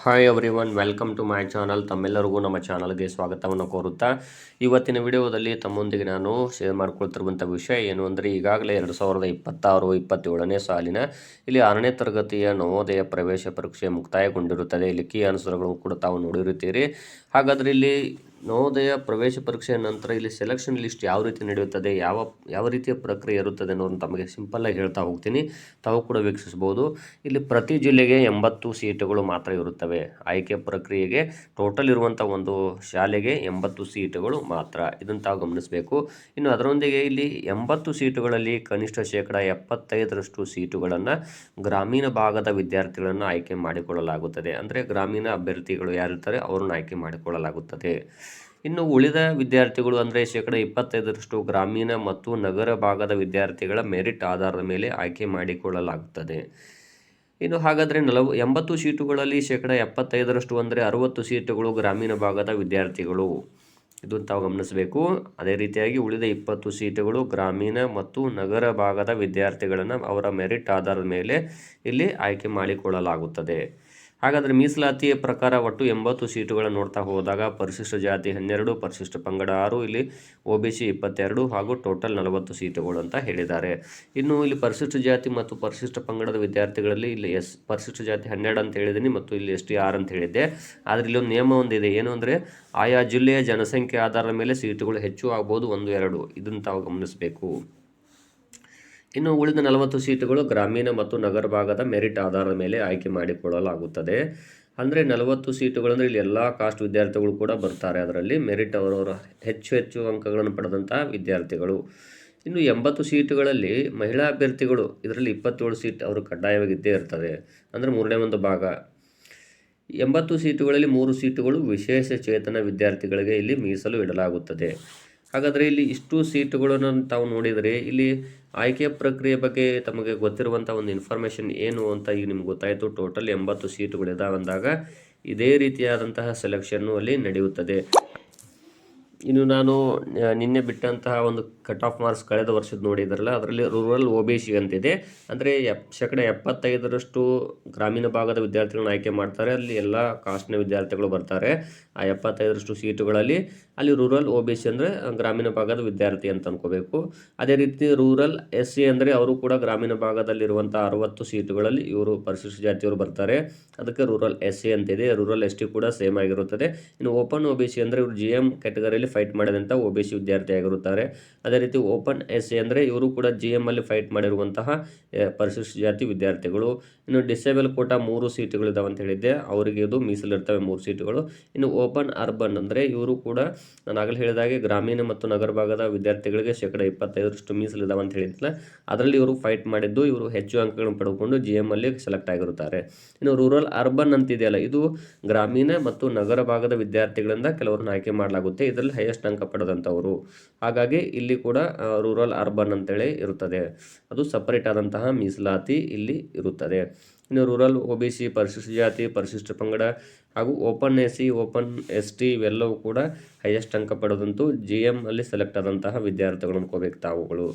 Hi everyone, welcome to my channel. ತಮ್ಮೆಲ್ಲರಿಗೂ ನಮ್ಮ ಚಾನಲ್ಗೆ ಸ್ವಾಗತವನ್ನು ಕೋರುತ್ತಾ ಇವತ್ತಿನ ವಿಡಿಯೋದಲ್ಲಿ ತಮ್ಮೊಂದಿಗೆ ನಾನು ಶೇರ್ ಮಾಡ್ಕೊಳ್ತಿರುವಂಥ ವಿಷಯ ಏನು ಅಂದರೆ, ಈಗಾಗಲೇ 2026-27ನೇ ಸಾಲಿನ ಇಲ್ಲಿ 6ನೇ ತರಗತಿಯ ನವೋದಯ ಪ್ರವೇಶ ಪರೀಕ್ಷೆ ಮುಕ್ತಾಯಗೊಂಡಿರುತ್ತದೆ. ಇಲ್ಲಿ ಕೀ ಆನ್ಸರ್ಗಳನ್ನು ಕೂಡ ತಾವು ನೋಡಿರುತ್ತೀರಿ. ಹಾಗಾದರೆ ಇಲ್ಲಿ ನವೋದಯ ಪ್ರವೇಶ ಪರೀಕ್ಷೆಯ ನಂತರ ಇಲ್ಲಿ ಸೆಲೆಕ್ಷನ್ ಲಿಸ್ಟ್ ಯಾವ ರೀತಿ ನಡೆಯುತ್ತದೆ, ಯಾವ ರೀತಿಯ ಪ್ರಕ್ರಿಯೆ ಇರುತ್ತದೆ ಅನ್ನೋದನ್ನು ತಮಗೆ ಸಿಂಪಲ್ಲಾಗಿ ಹೇಳ್ತಾ ಹೋಗ್ತೀನಿ, ತಾವು ಕೂಡ ವೀಕ್ಷಿಸ್ಬೋದು. ಇಲ್ಲಿ ಪ್ರತಿ ಜಿಲ್ಲೆಗೆ 80 ಸೀಟುಗಳು ಮಾತ್ರ ಇರುತ್ತವೆ. ಆಯ್ಕೆ ಪ್ರಕ್ರಿಯೆಗೆ ಟೋಟಲ್ ಇರುವಂಥ ಒಂದು ಶಾಲೆಗೆ 80 ಸೀಟುಗಳು ಮಾತ್ರ, ಇದನ್ನು ತಾವು ಗಮನಿಸಬೇಕು. ಇನ್ನು ಅದರೊಂದಿಗೆ ಇಲ್ಲಿ 80 ಸೀಟುಗಳಲ್ಲಿ ಕನಿಷ್ಠ 75% ಸೀಟುಗಳನ್ನು ಗ್ರಾಮೀಣ ಭಾಗದ ವಿದ್ಯಾರ್ಥಿಗಳನ್ನು ಆಯ್ಕೆ ಮಾಡಿಕೊಳ್ಳಲಾಗುತ್ತದೆ. ಅಂದರೆ ಗ್ರಾಮೀಣ ಅಭ್ಯರ್ಥಿಗಳು ಯಾರಿರ್ತಾರೆ ಅವರನ್ನು ಆಯ್ಕೆ ಮಾಡಿಕೊಳ್ಳಲಾಗುತ್ತದೆ. ಇನ್ನು ಉಳಿದ ವಿದ್ಯಾರ್ಥಿಗಳು ಅಂದರೆ 25% ಗ್ರಾಮೀಣ ಮತ್ತು ನಗರ ಭಾಗದ ವಿದ್ಯಾರ್ಥಿಗಳ ಮೆರಿಟ್ ಆಧಾರದ ಮೇಲೆ ಆಯ್ಕೆ ಮಾಡಿಕೊಳ್ಳಲಾಗುತ್ತದೆ. ಇನ್ನು ಹಾಗಾದರೆ 80 ಸೀಟುಗಳಲ್ಲಿ 75% ಅಂದರೆ 60 ಸೀಟುಗಳು ಗ್ರಾಮೀಣ ಭಾಗದ ವಿದ್ಯಾರ್ಥಿಗಳು, ಇದನ್ನು ತಾವು ಗಮನಿಸಬೇಕು. ಅದೇ ರೀತಿಯಾಗಿ ಉಳಿದ 20 ಸೀಟುಗಳು ಗ್ರಾಮೀಣ ಮತ್ತು ನಗರ ಭಾಗದ ವಿದ್ಯಾರ್ಥಿಗಳನ್ನು ಅವರ ಮೆರಿಟ್ ಆಧಾರದ ಮೇಲೆ ಇಲ್ಲಿ ಆಯ್ಕೆ ಮಾಡಿಕೊಳ್ಳಲಾಗುತ್ತದೆ. ಹಾಗಾದರೆ ಮೀಸಲಾತಿಯ ಪ್ರಕಾರ ಒಟ್ಟು 80 ಸೀಟುಗಳನ್ನು ನೋಡ್ತಾ ಹೋದಾಗ ಪರಿಶಿಷ್ಟ ಜಾತಿ 12, ಪರಿಶಿಷ್ಟ ಪಂಗಡ 6, ಇಲ್ಲಿ OBC 22 ಹಾಗೂ ಟೋಟಲ್ 40 ಸೀಟುಗಳು ಅಂತ ಹೇಳಿದ್ದಾರೆ. ಇನ್ನು ಇಲ್ಲಿ ಪರಿಶಿಷ್ಟ ಜಾತಿ ಮತ್ತು ಪರಿಶಿಷ್ಟ ಪಂಗಡದ ವಿದ್ಯಾರ್ಥಿಗಳಲ್ಲಿ ಇಲ್ಲಿ ಪರಿಶಿಷ್ಟ ಜಾತಿ 12 ಅಂತ ಹೇಳಿದ್ದೀನಿ ಮತ್ತು ಇಲ್ಲಿ ST 6 ಅಂತ ಹೇಳಿದ್ದೆ. ಆದರೆ ಇಲ್ಲಿ ಒಂದು ನಿಯಮ ಒಂದಿದೆ, ಏನು ಅಂದರೆ ಆಯಾ ಜಿಲ್ಲೆಯ ಜನಸಂಖ್ಯೆ ಆಧಾರದ ಮೇಲೆ ಸೀಟುಗಳು ಹೆಚ್ಚು ಆಗ್ಬೋದು, 1, 2, ಇದನ್ನು ತಾವು ಗಮನಿಸಬೇಕು. ಇನ್ನು ಉಳಿದ 40 ಸೀಟುಗಳು ಗ್ರಾಮೀಣ ಮತ್ತು ನಗರ ಭಾಗದ ಮೆರಿಟ್ ಆಧಾರದ ಮೇಲೆ ಆಯ್ಕೆ ಮಾಡಿಕೊಳ್ಳಲಾಗುತ್ತದೆ. ಅಂದರೆ 40 ಸೀಟುಗಳು ಅಂದರೆ ಇಲ್ಲಿ ಎಲ್ಲ ಕಾಸ್ಟ್ ವಿದ್ಯಾರ್ಥಿಗಳು ಕೂಡ ಬರ್ತಾರೆ. ಅದರಲ್ಲಿ ಮೆರಿಟ್ ಅವರವರ ಹೆಚ್ಚು ಅಂಕಗಳನ್ನು ಪಡೆದಂಥ ವಿದ್ಯಾರ್ಥಿಗಳು. ಇನ್ನು 80 ಸೀಟುಗಳಲ್ಲಿ ಮಹಿಳಾ ಅಭ್ಯರ್ಥಿಗಳು, ಇದರಲ್ಲಿ 27 ಸೀಟ್ ಅವರು ಕಡ್ಡಾಯವಾಗಿದ್ದೇ ಇರ್ತದೆ, ಅಂದರೆ 3ನೇ ಒಂದು ಭಾಗ. 80 ಸೀಟುಗಳಲ್ಲಿ 3 ಸೀಟುಗಳು ವಿಶೇಷ ಚೇತನ ವಿದ್ಯಾರ್ಥಿಗಳಿಗೆ ಇಲ್ಲಿ ಮೀಸಲು ಇಡಲಾಗುತ್ತದೆ. ಹಾಗಾದರೆ ಇಲ್ಲಿ ಇಷ್ಟು ಸೀಟುಗಳನ್ನು ತಾವು ನೋಡಿದರೆ ಇಲ್ಲಿ ಆಯ್ಕೆಯ ಪ್ರಕ್ರಿಯೆ ಬಗ್ಗೆ ತಮಗೆ ಗೊತ್ತಿರುವಂಥ ಒಂದು ಇನ್ಫಾರ್ಮೇಷನ್ ಏನು ಅಂತ ಈಗ ನಿಮ್ಗೆ ಗೊತ್ತಾಯಿತು. ಟೋಟಲ್ 80 ಸೀಟುಗಳಿದಾವೆ ಅಂದಾಗ ಇದೇ ರೀತಿಯಾದಂತಹ ಸೆಲೆಕ್ಷನ್ನು ಅಲ್ಲಿ ನಡೆಯುತ್ತದೆ. ಇನ್ನು ನಾನು ನಿನ್ನೆ ಬಿಟ್ಟಂತಹ ಒಂದು ಕಟ್ ಆಫ್ ಮಾರ್ಕ್ಸ್ ಕಳೆದ ವರ್ಷದ ನೋಡಿದ್ರಲ್ಲ, ಅದರಲ್ಲಿ ರೂರಲ್ OBC ಅಂತಿದೆ. ಅಂದರೆ 75% ಗ್ರಾಮೀಣ ಭಾಗದ ವಿದ್ಯಾರ್ಥಿಗಳನ್ನ ಆಯ್ಕೆ ಮಾಡ್ತಾರೆ. ಅಲ್ಲಿ ಎಲ್ಲ ಕಾಸ್ಟ್ನ ವಿದ್ಯಾರ್ಥಿಗಳು ಬರ್ತಾರೆ. ಆ 75% ಸೀಟುಗಳಲ್ಲಿ ಅಲ್ಲಿ ರೂರಲ್ OBC ಅಂದರೆ ಗ್ರಾಮೀಣ ಭಾಗದ ವಿದ್ಯಾರ್ಥಿ ಅಂತ ಅನ್ಕೋಬೇಕು. ಅದೇ ರೀತಿ ರೂರಲ್ SC ಅಂದರೆ ಅವರು ಕೂಡ ಗ್ರಾಮೀಣ ಭಾಗದಲ್ಲಿರುವಂಥ 60 ಸೀಟುಗಳಲ್ಲಿ ಇವರು ಪರಿಶಿಷ್ಟ ಜಾತಿಯವರು ಬರ್ತಾರೆ. ಅದಕ್ಕೆ ರೂರಲ್ SC ಅಂತಿದೆ. ರೂರಲ್ ST ಕೂಡ ಸೇಮ್ ಆಗಿರುತ್ತದೆ. ಇನ್ನು ಓಪನ್ OBC ಅಂದರೆ ಇವರು GM ಕ್ಯಾಟಗರಿಯಲ್ಲಿ ಫೈಟ್ ಮಾಡಿದಂಥ OBC ವಿದ್ಯಾರ್ಥಿ ಆಗಿರುತ್ತಾರೆ. ಅದೇ ರೀತಿ ಓಪನ್ SC ಅಂದರೆ ಇವರು ಕೂಡ GM ಅಲ್ಲಿ ಫೈಟ್ ಮಾಡಿರುವಂತಹ ಪರಿಶಿಷ್ಟ ಜಾತಿ ವಿದ್ಯಾರ್ಥಿಗಳು. ಇನ್ನು ಡಿಸೇಬಲ್ ಕೋಟಾ 3 ಸೀಟುಗಳಿದಾವೆ ಅಂತ ಹೇಳಿದ್ದೆ, ಅವರಿಗೆ ಇದು ಮೀಸಲಿರ್ತವೆ 3 ಸೀಟುಗಳು. ಇನ್ನು ಓಪನ್ ಅರ್ಬನ್ ಅಂದರೆ ಇವರು ಕೂಡ ನಾನು ಆಗಲೇ ಹೇಳಿದಾಗೆ ಗ್ರಾಮೀಣ ಮತ್ತು ನಗರ ಭಾಗದ ವಿದ್ಯಾರ್ಥಿಗಳಿಗೆ 25% ಮೀಸಲಿದಾವೆ ಅಂತ ಹೇಳಿದ್ದಿಲ್ಲ, ಅದರಲ್ಲಿ ಇವರು ಫೈಟ್ ಮಾಡಿದ್ದು, ಇವರು ಹೆಚ್ಚು ಅಂಕಗಳನ್ನು ಪಡೆದುಕೊಂಡು GM ಅಲ್ಲಿ ಸೆಲೆಕ್ಟ್ ಆಗಿರುತ್ತಾರೆ. ಇನ್ನು ರೂರಲ್ ಅರ್ಬನ್ ಅಂತಿದೆಯಲ್ಲ, ಇದು ಗ್ರಾಮೀಣ ಮತ್ತು ನಗರ ಭಾಗದ ವಿದ್ಯಾರ್ಥಿಗಳಿಂದ ಕೆಲವರನ್ನು ಆಯ್ಕೆ ಮಾಡಲಾಗುತ್ತೆ. ಇದರಲ್ಲಿ ಹೈಯೆಸ್ಟ್ ಅಂಕ ಪಡೆದಂಥವರು. ಹಾಗಾಗಿ ಇಲ್ಲಿ ಕೂಡ ರೂರಲ್ ಅರ್ಬನ್ ಅಂತೇಳಿ ಇರುತ್ತದೆ. ಅದು ಸಪರೇಟ್ ಆದಂತಹ ಮೀಸಲಾತಿ ಇಲ್ಲಿ ಇರುತ್ತದೆ. ಇನ್ನು ರೂರಲ್ OBC, ಪರಿಶಿಷ್ಟ ಜಾತಿ, ಪರಿಶಿಷ್ಟ ಪಂಗಡ ಹಾಗೂ ಓಪನ್ SC, ಓಪನ್ ST ಇವೆಲ್ಲವೂ ಕೂಡ ಹೈಯೆಸ್ಟ್ ಅಂಕ ಪಡೆದಂತೂ GM ಅಲ್ಲಿ ಸೆಲೆಕ್ಟ್ ಆದಂತಹ ವಿದ್ಯಾರ್ಥಿಗಳು ಅನ್ಕೋಬೇಕು ತಾವುಗಳು.